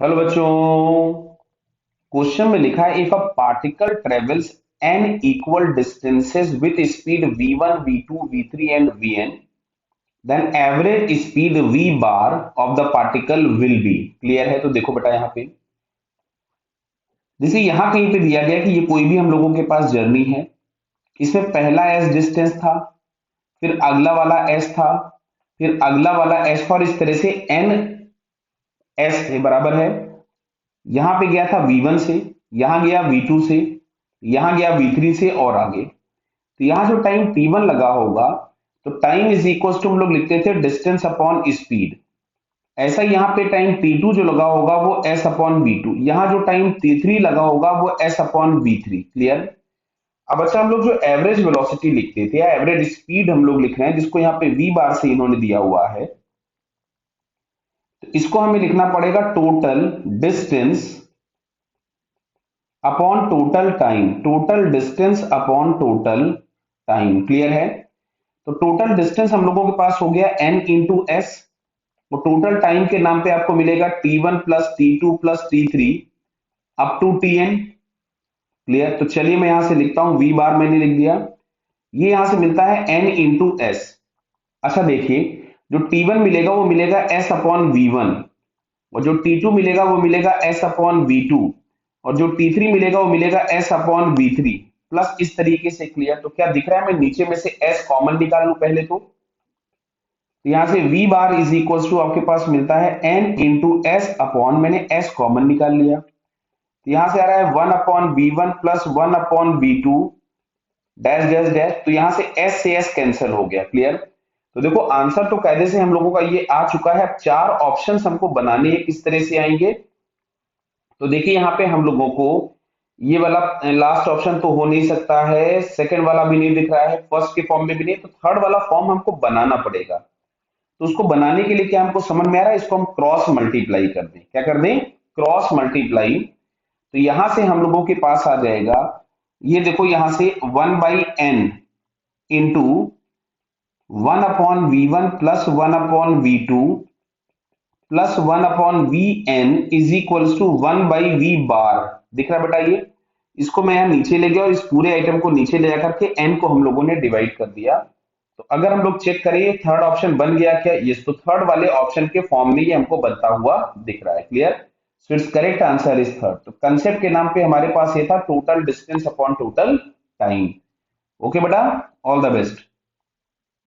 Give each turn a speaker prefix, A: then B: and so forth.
A: Hello बच्चों। Question में लिखा है if a particle travels n equal distances with speed v1 v2 v3 and vn then average speed v bar of the particle will be. Clear है? तो देखो बेटा यहाँ पे जैसे यहाँ कहीं पे दिया गया कि ये कोई भी हम लोगों के पास जर्नी है। इसमें पहला s डिस्टेंस था, फिर अगला वाला s था, फिर अगला वाला s था और इस तरह से n s बराबर है। यहां पे गया था V1 से, यहां गया V2 से, यहां गया V3 से और आगे। तो यहां जो टाइम T1 लगा होगा तो टाइम इज इक्वल टू हम लोग लिखते थे डिस्टेंस अपॉन स्पीड। ऐसा यहाँ पे टाइम T2 जो लगा होगा वो S अपॉन V2, यहाँ जो टाइम T3 लगा होगा वो S अपॉन V3। क्लियर? अब अच्छा हम लोग जो एवरेज वेलोसिटी लिखते थे या एवरेज स्पीड हम लोग लिख रहे हैं जिसको यहाँ पे V बार से इन्होंने दिया हुआ है, तो इसको हमें लिखना पड़ेगा total distance upon total time, total distance upon total time. Clear है? तो टोटल डिस्टेंस हम लोगों के पास हो गया n इंटू एस, और टोटल टाइम के नाम पे आपको मिलेगा T1 plus T2 plus T3 up to Tn। Clear? तो चलिए मैं यहां से लिखता हूं v बार मैंने लिख दिया, ये यहां से मिलता है n इंटू एस। अच्छा देखिए, जो T1 मिलेगा वो मिलेगा s अपॉन V1, और जो T2 मिलेगा वो मिलेगा s अपॉन V2, और जो T3 मिलेगा वो मिलेगा s अपॉन V3 प्लस इस तरीके से। क्लियर? तो क्या दिख रहा है, मैं नीचे में से s कॉमन निकाल लूं पहले तो यहां से v bar is equal to आपके पास मिलता है n इंटू एस अपॉन, मैंने s कॉमन निकाल लिया, तो यहां से आ रहा है 1/v1 plus 1/v2 dash dash dash. तो यहां से s से s कैंसिल हो गया। क्लियर? तो देखो आंसर तो कायदे से हम लोगों का ये आ चुका है। अब चार ऑप्शंस हमको बनाने हैं, किस तरह से आएंगे। तो देखिए यहाँ पे हम लोगों को ये वाला लास्ट ऑप्शन तो हो नहीं सकता है, सेकंड वाला भी नहीं दिख रहा है, फर्स्ट के फॉर्म में भी नहीं, तो थर्ड वाला फॉर्म हमको बनाना पड़ेगा। तो उसको बनाने के लिए क्या हमको समझ में आ रहा है, इसको हम क्रॉस मल्टीप्लाई कर दें। क्या कर दें? Cross multiply. तो यहां से हम लोगों के पास आ जाएगा, ये देखो यहां से 1/n into 1/v1 plus 1/v2 plus 1/vn is equals to 1/v बार। दिख रहा है बेटा? ये इसको मैं यहाँ नीचे ले गया और इस पूरे आइटम को नीचे ले जाकर के n को हम लोगों ने डिवाइड कर दिया। तो अगर हम लोग चेक करें थर्ड ऑप्शन बन गया क्या? यस, तो थर्ड वाले ऑप्शन के फॉर्म में ये हमको बनता हुआ दिख रहा है। Clear? So it's correct answer is third. तो कंसेप्ट के नाम पे हमारे पास ये था total distance upon total time. Okay बेटा, ऑल द बेस्ट।